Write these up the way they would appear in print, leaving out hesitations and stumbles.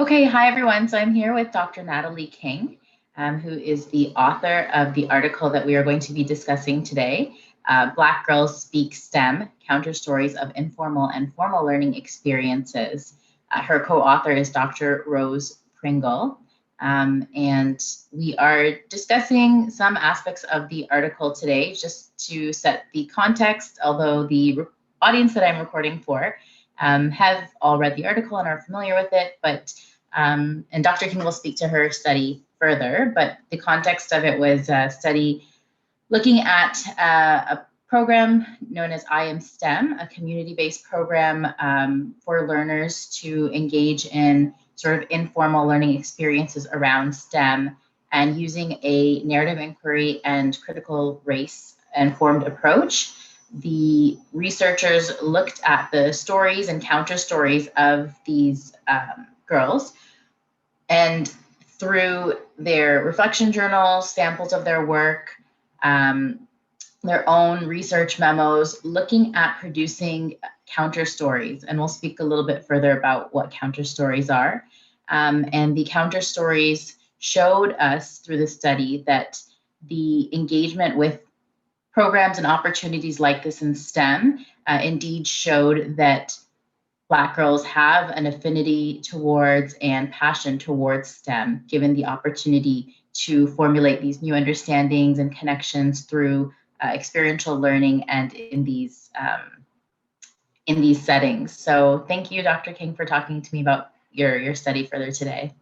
Okay, hi everyone. So I'm here with Dr. Natalie King, who is the author of the article that we are going to be discussing today, Black Girls Speak STEM, Counterstories of Informal and Formal Learning Experiences. Her co-author is Dr. Rose Pringle, and we are discussing some aspects of the article today just to set the context, although the audience that I'm recording for have all read the article and are familiar with it, but and Dr. King will speak to her study further, but the context of it was a study looking at a program known as I Am STEM, a community-based program for learners to engage in sort of informal learning experiences around STEM and using a narrative inquiry and critical race informed approach. The researchers looked at the stories and counter stories of these girls, and through their reflection journals, samples of their work, their own research memos, looking at producing counter stories. And we'll speak a little bit further about what counter stories are. And the counter stories showed us through the study that the engagement with programs and opportunities like this in STEM indeed showed that Black girls have an affinity towards and passion towards STEM, given the opportunity to formulate these new understandings and connections through experiential learning and in these settings. So thank you, Dr. King, for talking to me about your study further today.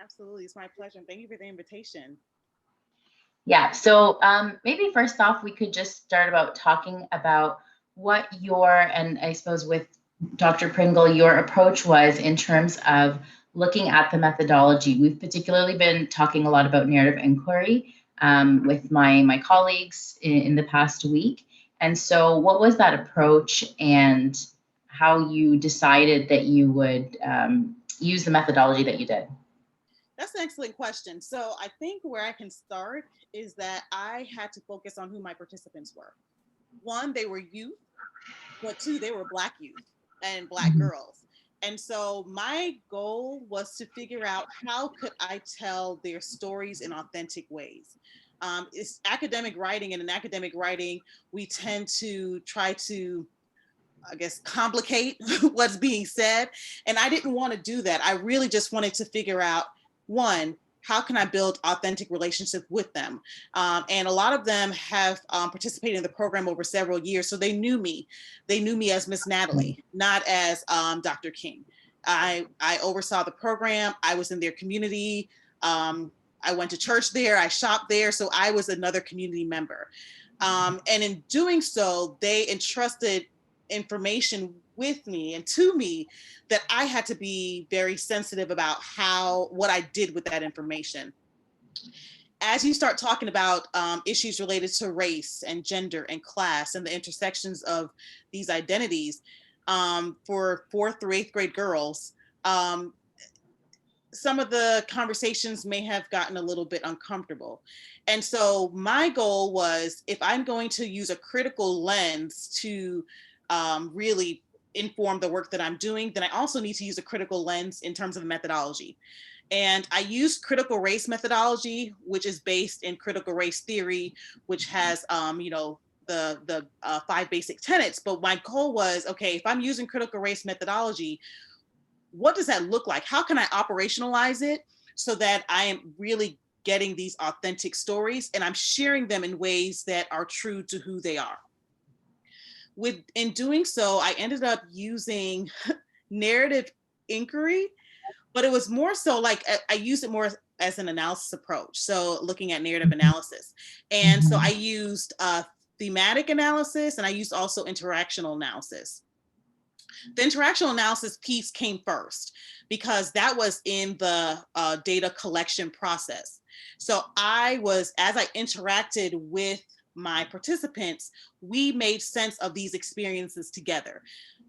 Absolutely, it's my pleasure. Thank you for the invitation. Yeah, so maybe first off, we could just start about talking about what and I suppose with Dr. Pringle, your approach was in terms of looking at the methodology. We've particularly been talking a lot about narrative inquiry with my colleagues in the past week. And so what was that approach and how you decided that you would use the methodology that you did? That's an excellent question. So I think where I can start is that I had to focus on who my participants were. One, they were youth, but two, they were Black youth and Black girls. And so my goal was to figure out how could I tell their stories in authentic ways. It's academic writing, and in academic writing, we tend to try to, I guess, complicate what's being said. And I didn't want to do that. I really just wanted to figure out, one, how can I build authentic relationship with them? And a lot of them have participated in the program over several years, so they knew me. They knew me as Miss Natalie, not as Dr. King. I oversaw the program. I was in their community. I went to church there. I shopped there, so I was another community member. And in doing so, they entrusted information with me and to me that I had to be very sensitive about what I did with that information. As you start talking about issues related to race and gender and class and the intersections of these identities, for 4th through 8th grade girls, some of the conversations may have gotten a little bit uncomfortable. And so my goal was, if I'm going to use a critical lens to really inform the work that I'm doing, then I also need to use a critical lens in terms of methodology. And I used critical race methodology, which is based in critical race theory, which has, the 5 basic tenets. But my goal was, okay, if I'm using critical race methodology, what does that look like? How can I operationalize it so that I am really getting these authentic stories and I'm sharing them in ways that are true to who they are? In doing so, I ended up using narrative inquiry, but it was more so like I used it more as an analysis approach. So looking at narrative analysis. And so I used thematic analysis, and I used also interactional analysis. The interactional analysis piece came first because that was in the data collection process. So as I interacted with my participants, we made sense of these experiences together.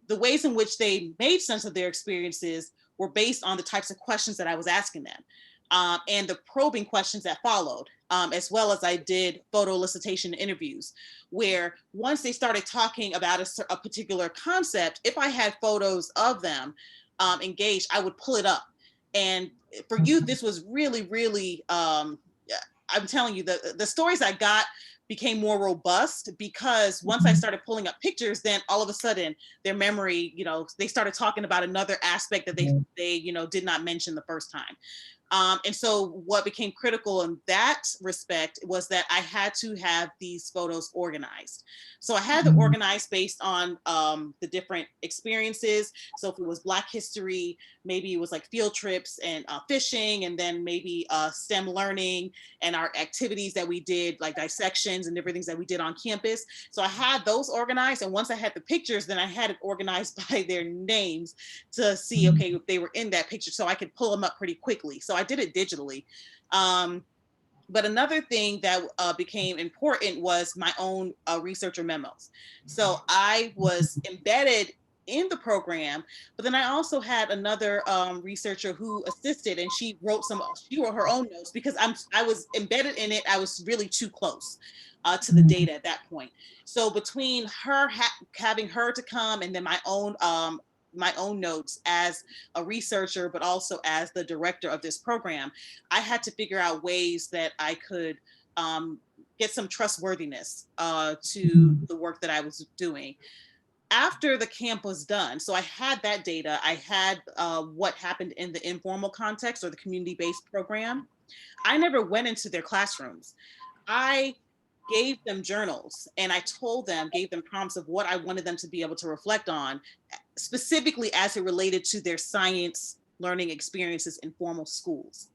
The ways in which they made sense of their experiences were based on the types of questions that I was asking them, and the probing questions that followed, as well as I did photo elicitation interviews, where once they started talking about a particular concept, if I had photos of them, engaged, I would pull it up. And for youth, this was really, really, I'm telling you, the stories I got became more robust because once I started pulling up pictures, then all of a sudden their memory, they started talking about another aspect that they did not mention the first time. And so what became critical in that respect was that I had to have these photos organized. So I had them organized based on the different experiences. So if it was Black history, maybe it was like field trips and fishing, and then maybe STEM learning and our activities that we did, like dissections and different things that we did on campus. So I had those organized. And once I had the pictures, then I had it organized by their names to see, okay, if they were in that picture, so I could pull them up pretty quickly. So I did it digitally. But another thing that became important was my own researcher memos. So I was embedded in the program, but then I also had another researcher who assisted, and she wrote her own notes because I was embedded in it. I was really too close to the data at that point. So between her having her to come, and then my own notes as a researcher, but also as the director of this program, I had to figure out ways that I could get some trustworthiness to the work that I was doing. After the camp was done, so I had that data, I had what happened in the informal context or the community-based program. I never went into their classrooms. I gave them journals, and I gave them prompts of what I wanted them to be able to reflect on, specifically as it related to their science learning experiences in formal schools.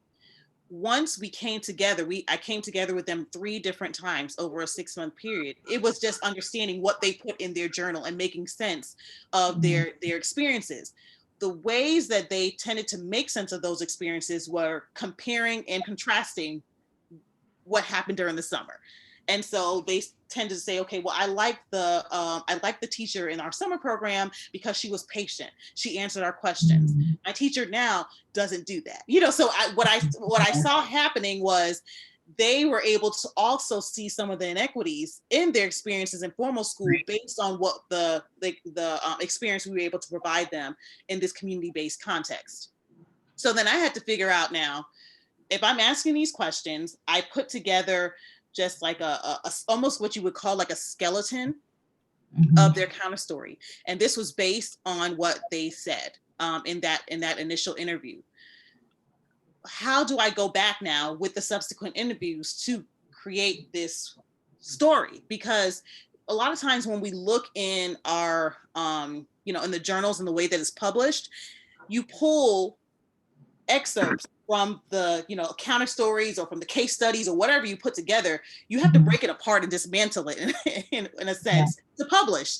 Once we came together, I came together with them 3 different times over a 6-month period. It was just understanding what they put in their journal and making sense of their experiences. The ways that they tended to make sense of those experiences were comparing and contrasting what happened during the summer. And so they tend to say, okay, well, I like the teacher in our summer program because she was patient. She answered our questions. My teacher now doesn't do that. So what I saw happening was they were able to also see some of the inequities in their experiences in formal school based on what the experience we were able to provide them in this community-based context. So then I had to figure out now, if I'm asking these questions, I put together just like a almost what you would call like a skeleton of their counter story. And this was based on what they said in that initial interview. How do I go back now with the subsequent interviews to create this story? Because a lot of times when we look in our, in the journals and the way that it's published, you pull excerpts from the counter stories or from the case studies or whatever you put together. You have to break it apart and dismantle it in a sense to publish.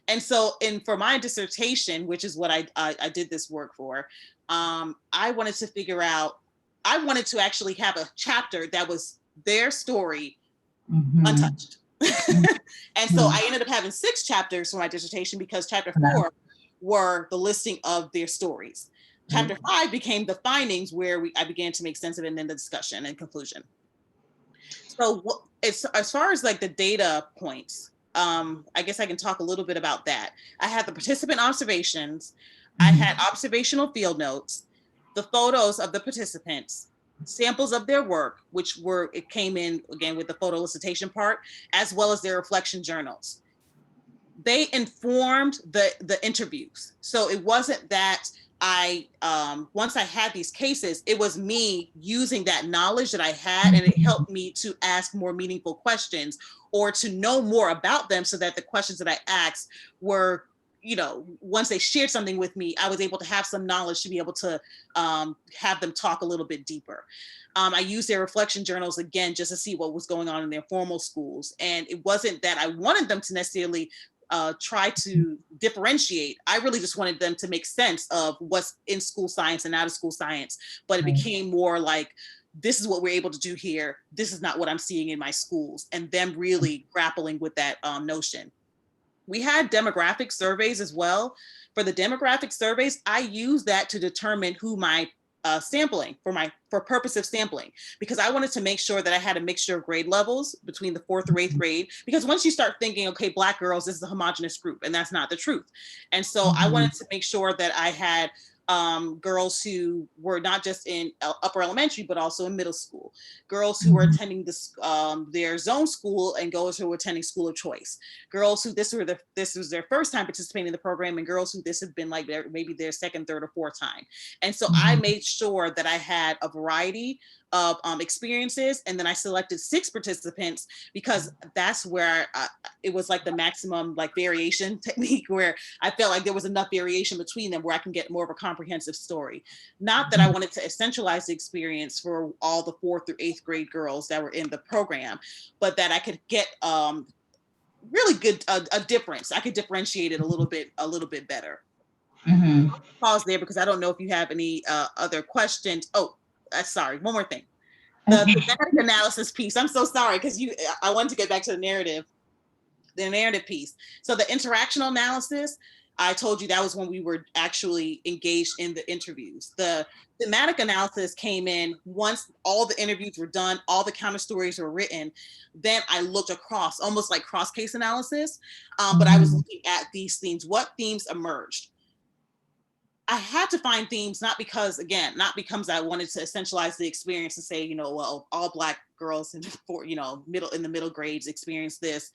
And so for my dissertation, which is what I did this work for, I wanted to actually have a chapter that was their story untouched. And so I ended up having 6 chapters for my dissertation because chapter 4 were the listing of their stories. Chapter 5 became the findings, where I began to make sense of it, and then the discussion and conclusion. So as far as like the data points, I guess I can talk a little bit about that. I had the participant observations, I had observational field notes, the photos of the participants, samples of their work, it came in again with the photo elicitation part, as well as their reflection journals. They informed the interviews. So it wasn't that once I had these cases, it was me using that knowledge that I had, and it helped me to ask more meaningful questions or to know more about them, so that the questions that I asked were, once they shared something with me, I was able to have some knowledge to be able to have them talk a little bit deeper. I used their reflection journals again, just to see what was going on in their formal schools. And it wasn't that I wanted them to necessarily try to differentiate. I really just wanted them to make sense of what's in school science and out of school science. But it became more like, this is what we're able to do here. This is not what I'm seeing in my schools, and them really grappling with that notion. We had demographic surveys as well. For the demographic surveys, I use that to determine who my sampling for purpose of sampling, because I wanted to make sure that I had a mixture of grade levels between the 4th through 8th grade, because once you start thinking, okay, Black girls, this is a homogenous group, and that's not the truth. And so I wanted to make sure that I had girls who were not just in upper elementary, but also in middle school, girls who were attending this, their zone school, and girls who were attending school of choice, girls who this was their first time participating in the program, and girls who this had been like maybe their second, third, or fourth time. And so I made sure that I had a variety of experiences, and then I selected 6 participants because that's where it was like the maximum like variation technique, where I felt like there was enough variation between them where I can get more of a comprehensive story. Not that I wanted to essentialize the experience for all the 4th through 8th grade girls that were in the program, but that I could get really good a difference. I could differentiate it a little bit better. Pause there because I don't know if you have any other questions. Oh, sorry, one more thing. The thematic analysis piece. I'm so sorry because I wanted to get back to the narrative piece. So the interactional analysis, I told you that was when we were actually engaged in the interviews. The thematic analysis came in once all the interviews were done, all the counter stories were written. Then I looked across, almost like cross case analysis, but I was looking at these themes. What themes emerged? I had to find themes, not because I wanted to essentialize the experience and say, well, all Black girls in the middle grades experience this.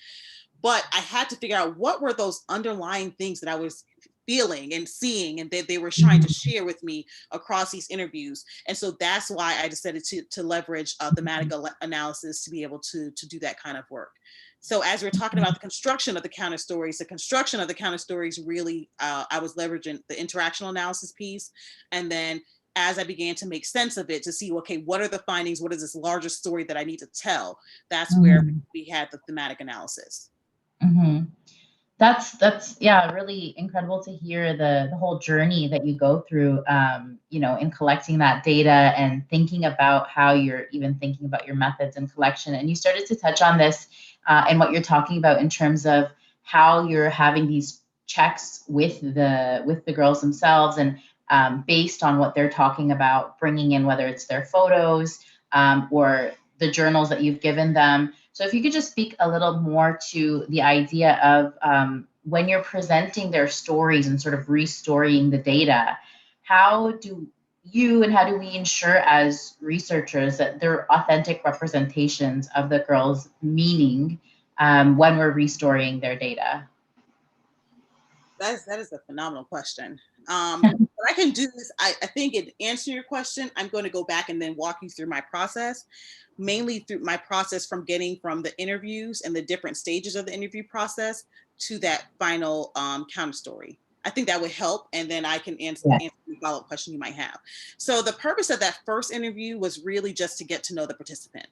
But I had to figure out what were those underlying things that I was feeling and seeing and that they were trying to share with me across these interviews. And so that's why I decided to leverage thematic analysis to be able to do that kind of work. So as we're talking about the construction of the counter stories really, I was leveraging the interactional analysis piece. And then as I began to make sense of it to see, okay, what are the findings? What is this larger story that I need to tell? That's where we had the thematic analysis. That's yeah, really incredible to hear the whole journey that you go through, in collecting that data and thinking about how you're even thinking about your methods and collection. And you started to touch on this and what you're talking about in terms of how you're having these checks with the girls themselves, and based on what they're talking about, bringing in whether it's their photos or the journals that you've given them. So if you could just speak a little more to the idea of when you're presenting their stories and sort of restoring the data, how do we ensure as researchers that they're authentic representations of the girls' meaning when we're restoring their data? That is a phenomenal question. What I can do is, I think in answer your question, I'm going to go back and then walk you through my process, mainly through my process from getting from the interviews and the different stages of the interview process to that final counter story. I think that would help, and then I can answer the follow-up question you might have. So the purpose of that first interview was really just to get to know the participant.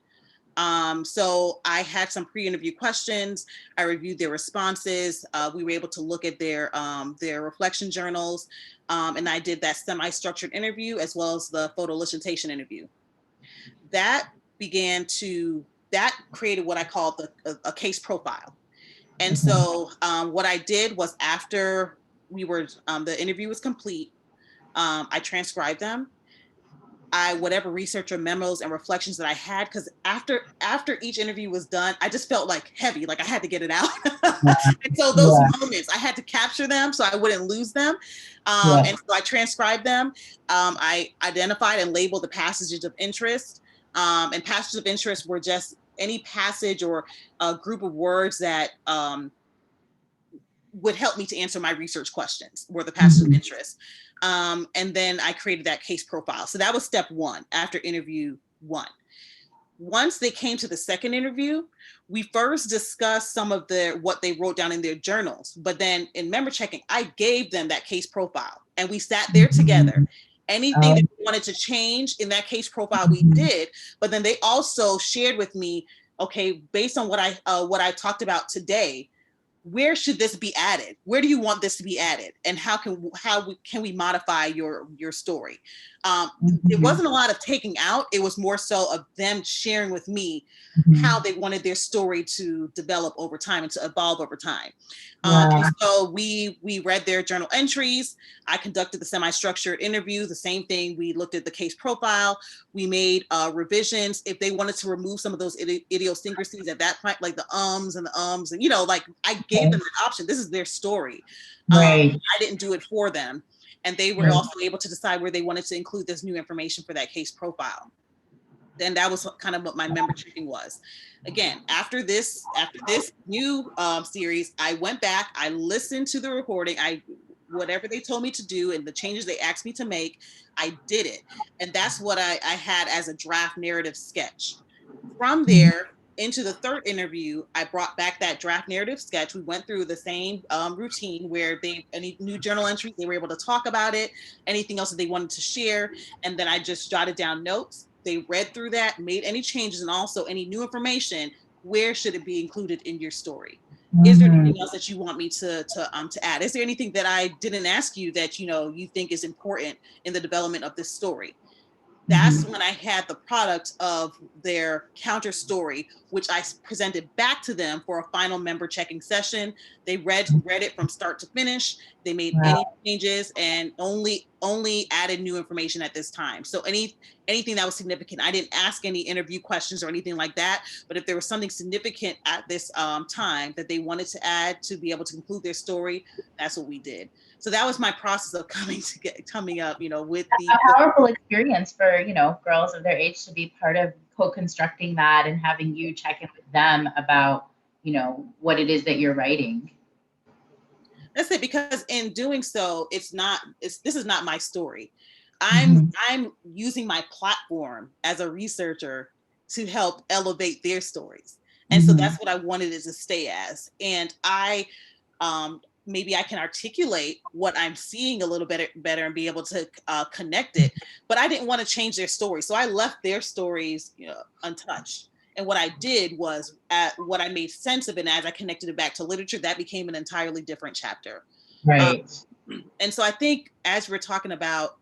So I had some pre-interview questions. I reviewed their responses. We were able to look at their reflection journals, and I did that semi-structured interview as well as the photo elicitation interview. That created what I called a case profile. And so what I did was, after the interview was complete, I transcribed them. Whatever research or memos and reflections that I had, because after each interview was done, I just felt like heavy, like I had to get it out. And so those moments, I had to capture them so I wouldn't lose them. And so I transcribed them. I identified and labeled the passages of interest. And passages of interest were just any passage or a group of words that would help me to answer my research questions, were the passages of interest. And then I created that case profile. So that was step 1 after interview 1. Once they came to the second interview, we first discussed some of what they wrote down in their journals. But then in member checking, I gave them that case profile and we sat there together. Anything that we wanted to change in that case profile, we did. But then they also shared with me, okay, based on what I talked about today, where should this be added? Where do you want this to be added? And how can we modify your story? It wasn't a lot of taking out. It was more so of them sharing with me how they wanted their story to develop over time and to evolve over time. And so we read their journal entries. I conducted the semi-structured interview. The same thing. We looked at the case profile. We made revisions. If they wanted to remove some of those idiosyncrasies at that point, like the ums, and like I gave them an option. This is their story. I didn't do it for them. And they were also able to decide where they wanted to include this new information for that case profile. Then that was kind of what my member checking was. Again, after this new series, I went back, I listened to the recording, whatever they told me to do and the changes they asked me to make, I did it. And that's what I had as a draft narrative sketch. From there, into the third interview, I brought back that draft narrative sketch. We went through the same routine where any new journal entries, they were able to talk about it, anything else that they wanted to share. And then I just jotted down notes. They read through that, made any changes, and also any new information. Where should it be included in your story? Is there anything else that you want me to add? Is there anything that I didn't ask you that you think is important in the development of this story? That's when I had the product of their counter story, which I presented back to them for a final member checking session. They read it from start to finish. They made any changes and only added new information at this time. So anything that was significant, I didn't ask any interview questions or anything like that. But if there was something significant at this time that they wanted to add to be able to conclude their story, that's what we did. So that was my process of coming up, with a powerful experience for, girls of their age to be part of co-constructing that and having you check in with them about, what it is that you're writing. That's it, because in doing so, this is not my story. I'm using my platform as a researcher to help elevate their stories. And so that's what I wanted it to stay as. And I maybe I can articulate what I'm seeing a little better and be able to connect it. But I didn't want to change their story. So I left their stories untouched. And what I did was, what I made sense of it, and as I connected it back to literature, that became an entirely different chapter. Right. And so I think as we're talking about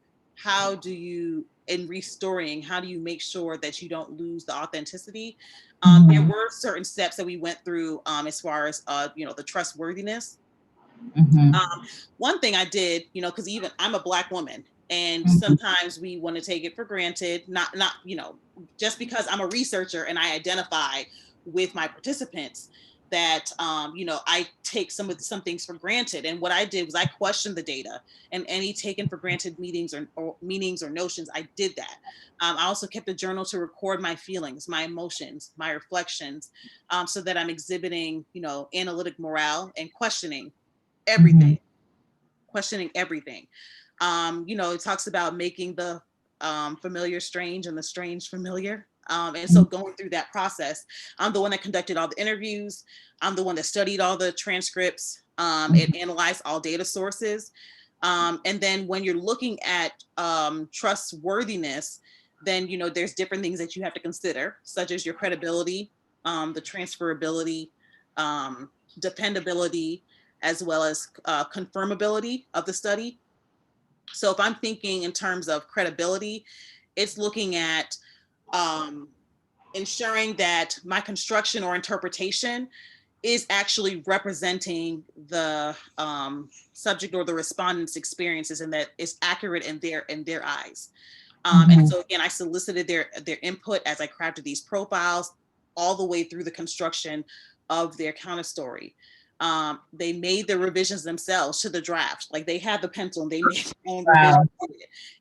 in restoring, how do you make sure that you don't lose the authenticity? There were certain steps that we went through as far as, the trustworthiness. One thing I did, because even I'm a Black woman, and sometimes we want to take it for granted, not, just because I'm a researcher and I identify with my participants, that, I take some things for granted. And what I did was I questioned the data and any taken for granted meanings or notions. I did that. I also kept a journal to record my feelings, my emotions, my reflections, so that I'm exhibiting, analytic morale and questioning everything. It talks about making the familiar strange and the strange familiar. And so going through that process, I'm the one that conducted all the interviews. I'm the one that studied all the transcripts and analyzed all data sources. And then when you're looking at trustworthiness, then, there's different things that you have to consider, such as your credibility, the transferability, dependability, as well as confirmability of the study. So if I'm thinking in terms of credibility, it's looking at ensuring that my construction or interpretation is actually representing the subject or the respondent's experiences, and that it's accurate in their eyes. And so again, I solicited their input as I crafted these profiles all the way through the construction of their counter story. They made the revisions themselves to the draft. Like, they had the pencil and they made their own revisions.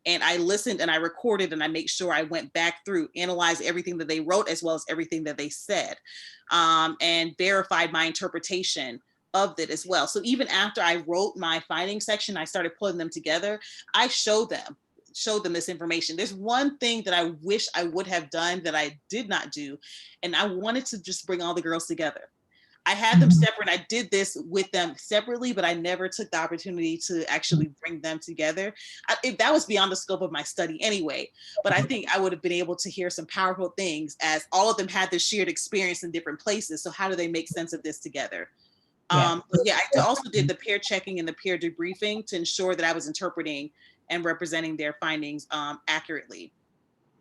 And I listened and I recorded and I made sure I went back through, analyzed everything that they wrote as well as everything that they said, and verified my interpretation of it as well. So even after I wrote my findings section, I started putting them together. I showed them this information. There's one thing that I wish I would have done that I did not do. And I wanted to just bring all the girls together. I had them separate. I did this with them separately, but I never took the opportunity to actually bring them together. That was beyond the scope of my study anyway, but I think I would have been able to hear some powerful things, as all of them had this shared experience in different places. So how do they make sense of this together? I also did the peer checking and the peer debriefing to ensure that I was interpreting and representing their findings accurately.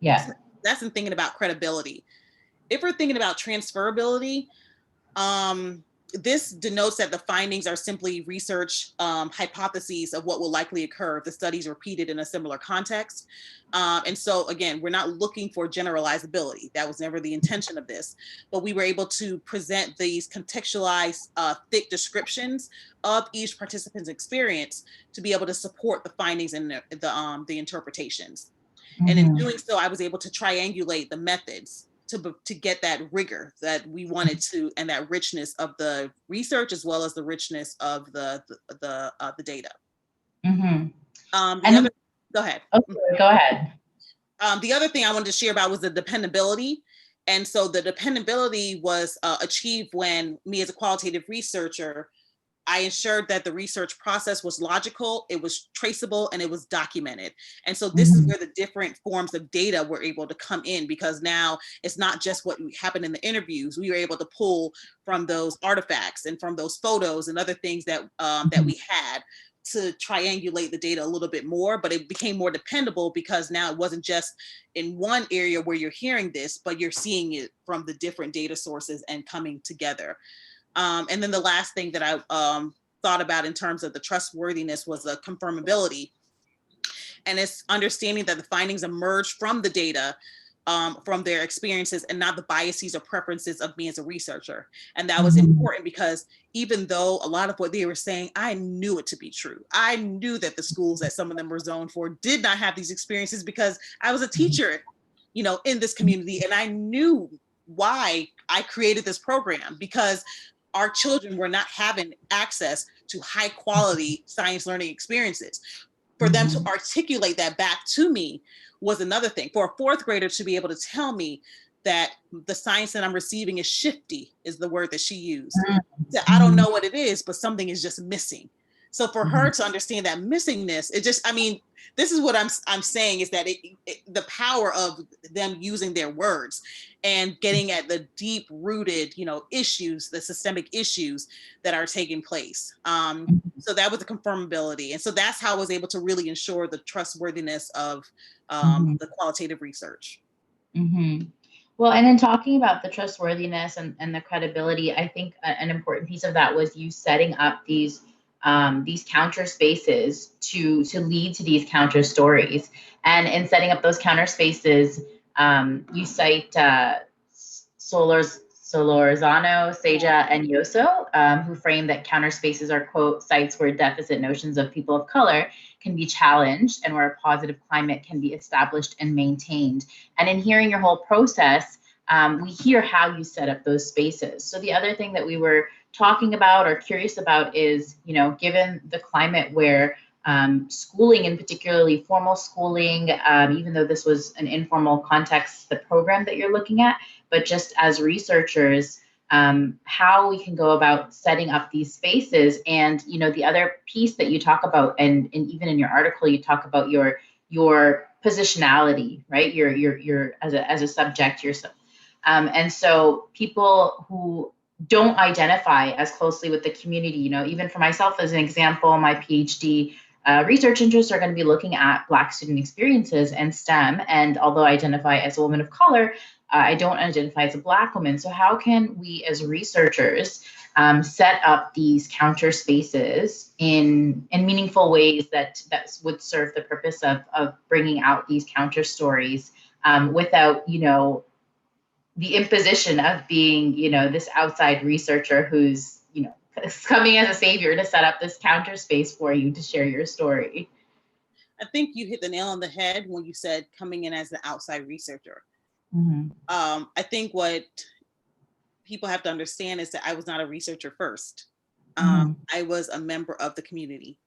Yeah. So that's in thinking about credibility. If we're thinking about transferability, this denotes that the findings are simply research hypotheses of what will likely occur if the study is repeated in a similar context. And so again, we're not looking for generalizability. That was never the intention of this, but we were able to present these contextualized, thick descriptions of each participant's experience to be able to support the findings and the interpretations. And in doing so, I was able to triangulate the methods to get that rigor that we wanted to, and that richness of the research, as well as the richness of the data. Go ahead. Okay, go ahead. The other thing I wanted to share about was the dependability. And so the dependability was achieved when me as a qualitative researcher, I ensured that the research process was logical, it was traceable, and it was documented. And so this is where the different forms of data were able to come in, because now it's not just what happened in the interviews. We were able to pull from those artifacts and from those photos and other things that that we had to triangulate the data a little bit more, but it became more dependable because now it wasn't just in one area where you're hearing this, but you're seeing it from the different data sources and coming together. And then the last thing that I thought about in terms of the trustworthiness was the confirmability. And it's understanding that the findings emerge from the data, from their experiences, and not the biases or preferences of me as a researcher. And that was important because even though a lot of what they were saying, I knew it to be true. I knew that the schools that some of them were zoned for did not have these experiences because I was a teacher, you know, in this community. And I knew why I created this program, because our children were not having access to high quality science learning experiences. For them to articulate that back to me was another thing. For a fourth grader to be able to tell me that the science that I'm receiving is shifty, is the word that she used. That I don't know what it is, but something is just missing. So for her to understand that missingness, it just, I mean, this is what I'm saying, is that the power of them using their words and getting at the deep rooted, you know, issues, the systemic issues that are taking place. So that was the confirmability. And so that's how I was able to really ensure the trustworthiness of the qualitative research. Well, and in talking about the trustworthiness and the credibility, I think an important piece of that was you setting up these counter spaces to lead to these counter stories. And in setting up those counter spaces, you cite Solorzano, Seja, and Yoso, who frame that counter spaces are, quote, sites where deficit notions of people of color can be challenged and where a positive climate can be established and maintained. And in hearing your whole process, we hear how you set up those spaces. So the other thing that we were talking about or curious about is, you know, given the climate where schooling, and particularly formal schooling, even though this was an informal context, the program that you're looking at, but just as researchers, how we can go about setting up these spaces. And, you know, the other piece that you talk about, and even in your article, you talk about your positionality, right? Your as a subject, yourself. And so people who don't identify as closely with the community, you know, even for myself as an example, my PhD research interests are going to be looking at Black student experiences and STEM. And although I identify as a woman of color, I don't identify as a Black woman. So how can we as researchers set up these counter spaces in meaningful ways that would serve the purpose of bringing out these counter stories without, you know, the imposition of being, you know, this outside researcher who's, you know, coming as a savior to set up this counter space for you to share your story? I think you hit the nail on the head when you said coming in as an outside researcher. I think what people have to understand is that I was not a researcher first. I was a member of the community.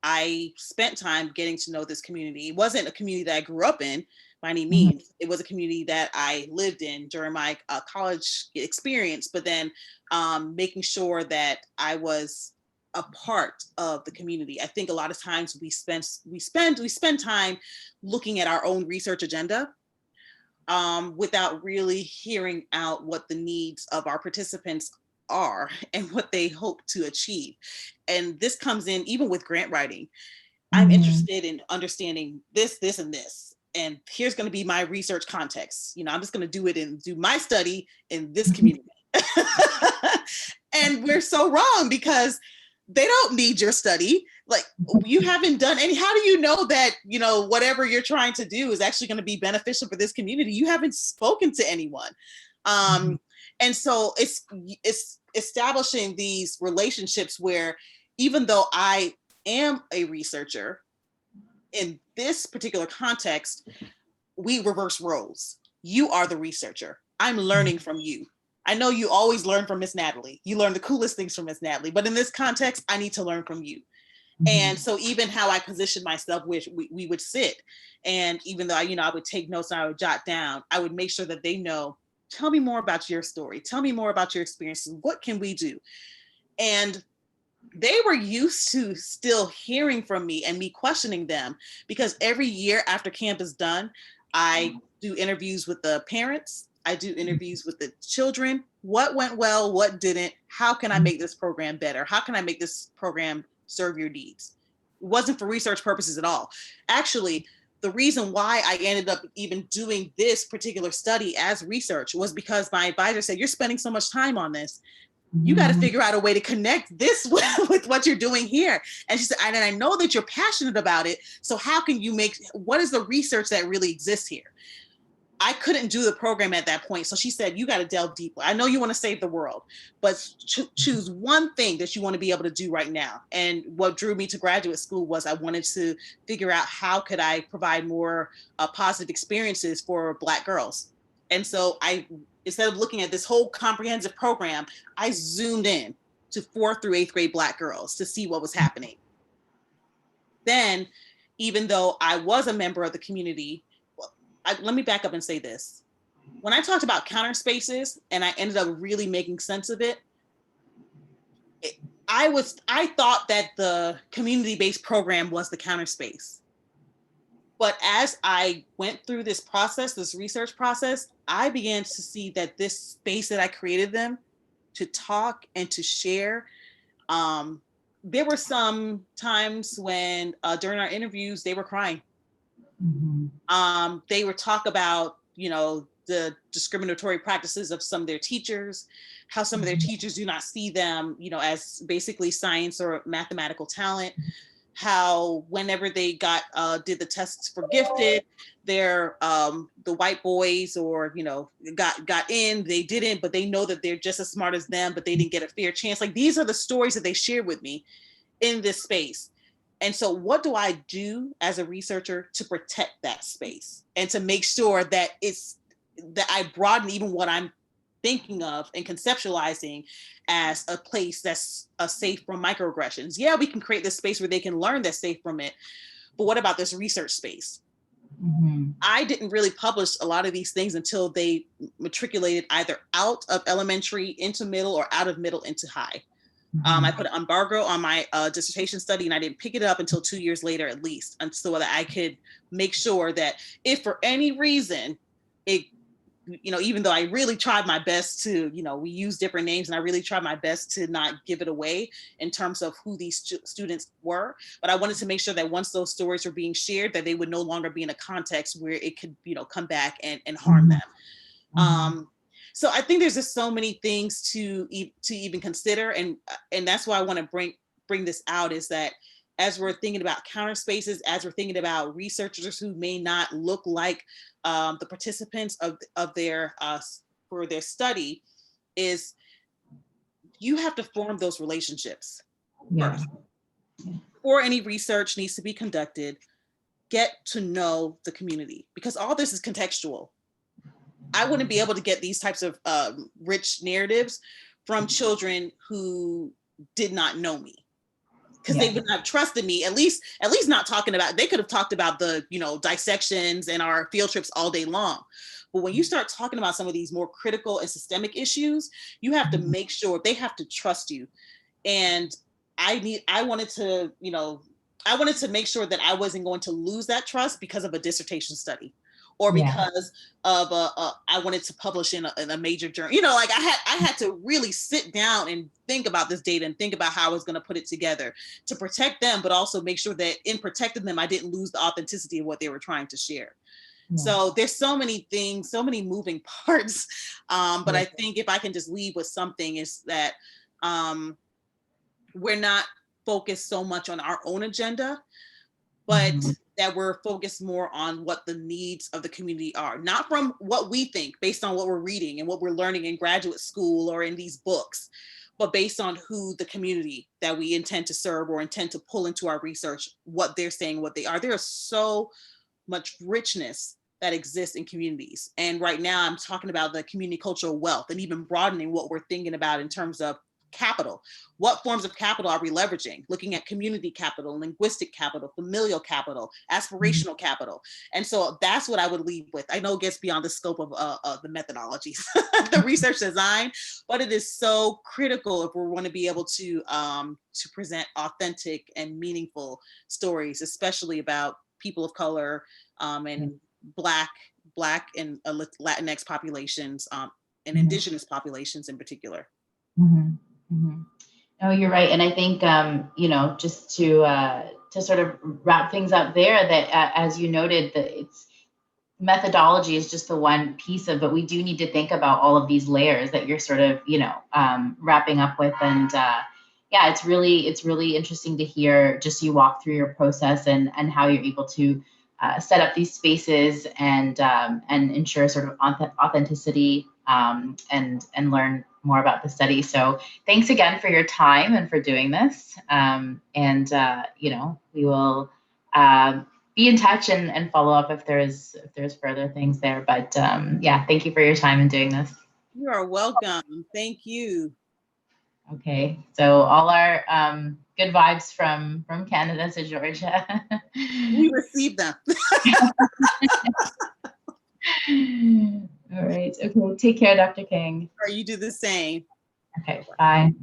I spent time getting to know this community. It wasn't a community that I grew up in by any means. It was a community that I lived in during my college experience, but then making sure that I was a part of the community. I think a lot of times we spend time looking at our own research agenda without really hearing out what the needs of our participants are and what they hope to achieve. And this comes in even with grant writing. I'm interested in understanding this, and this. And here's going to be my research context. You know, I'm just going to do my study in this community. And we're so wrong because they don't need your study. Like, you haven't done any, how do you know that, you know, whatever you're trying to do is actually going to be beneficial for this community? You haven't spoken to anyone. And so it's establishing these relationships where, even though I am a researcher, in this particular context, we reverse roles. You are the researcher. I'm learning from you. I know you always learn from Miss Natalie. You learn the coolest things from Miss Natalie, but in this context, I need to learn from you. And so even how I position myself, which we would sit, and even though I would take notes and I would jot down, I would make sure that they know, tell me more about your story. Tell me more about your experiences. What can we do? And they were used to still hearing from me and me questioning them, because every year after camp is done, I do interviews with the parents. I do interviews with the children. What went well? What didn't? How can I make this program better? How can I make this program serve your needs? It wasn't for research purposes at all. Actually, the reason why I ended up even doing this particular study as research was because my advisor said, you're spending so much time on this. You got to figure out a way to connect this with what you're doing here. And she said, and I know that you're passionate about it. So how can you what is the research that really exists here? I couldn't do the program at that point. So she said, you got to delve deeper. I know you want to save the world, but choose one thing that you want to be able to do right now. And what drew me to graduate school was I wanted to figure out how could I provide more positive experiences for Black girls. And so instead of looking at this whole comprehensive program, I zoomed in to 4th through 8th grade Black girls to see what was happening. Then, even though I was a member of the community, let me back up and say this. When I talked about counter spaces and I ended up really making sense of it, I thought that the community-based program was the counter space. But as I went through this process, this research process, I began to see that this space that I created them to talk and to share, there were some times when during our interviews, they were crying. They would talk about, the discriminatory practices of some of their teachers, how some of their teachers do not see them, as basically science or mathematical talent, how whenever they did the tests for gifted, the white boys or, got in, they didn't, but they know that they're just as smart as them, but they didn't get a fair chance. Like, these are the stories that they shared with me in this space. And so what do I do as a researcher to protect that space and to make sure that that I broaden even what I'm thinking of and conceptualizing as a place that's safe from microaggressions? Yeah, we can create this space where they can learn that's safe from it. But what about this research space? I didn't really publish a lot of these things until they matriculated either out of elementary into middle or out of middle into high. I put an embargo on my dissertation study, and I didn't pick it up until 2 years later, at least, and so that I could make sure that if for any reason it, even though I really tried my best to, we use different names, and I really tried my best to not give it away in terms of who these students were, but I wanted to make sure that once those stories were being shared, that they would no longer be in a context where it could, come back and harm them. So I think there's just so many things to even consider, and that's why I want to bring this out, is that as we're thinking about counter spaces, as we're thinking about researchers who may not look like the participants of their for their study, is you have to form those relationships first. Before any research needs to be conducted, get to know the community, because all this is contextual. I wouldn't be able to get these types of rich narratives from children who did not know me, because they would not have trusted me, at least not talking about, they could have talked about the, dissections and our field trips all day long. But when you start talking about some of these more critical and systemic issues, you have to make sure they have to trust you. And I wanted to make sure that I wasn't going to lose that trust because of a dissertation study, or because of I wanted to publish in a major journal. I had to really sit down and think about this data and think about how I was going to put it together to protect them, but also make sure that in protecting them, I didn't lose the authenticity of what they were trying to share. So there's so many things, so many moving parts. But I think if I can just leave with something is that we're not focused so much on our own agenda, but that we're focused more on what the needs of the community are, not from what we think based on what we're reading and what we're learning in graduate school or in these books, but based on who the community that we intend to serve or intend to pull into our research, what they're saying, what they are. There is so much richness that exists in communities. And right now I'm talking about the community cultural wealth and even broadening what we're thinking about in terms of capital. What forms of capital are we leveraging? Looking at community capital, linguistic capital, familial capital, aspirational capital. And so that's what I would leave with. I know it gets beyond the scope of the methodologies, the research design, but it is so critical if we want to be able to present authentic and meaningful stories, especially about people of color and Black and Latinx populations and Indigenous populations in particular. No, you're right. And I think, you know, just to sort of wrap things up there, that as you noted, that it's methodology is just the one piece of, but we do need to think about all of these layers that you're sort of, you know, wrapping up with. And yeah, it's really interesting to hear just you walk through your process and how you're able to set up these spaces and ensure sort of authenticity and learn more about the study. So thanks again for your time and for doing this. You know, we will be in touch and follow up if there's further things there. But yeah, thank you for your time in doing this. You are welcome. Thank you. Okay, so all our good vibes from Canada to Georgia. We received them. All right. Okay. Take care, Dr. King. Or you do the same. Okay. Bye.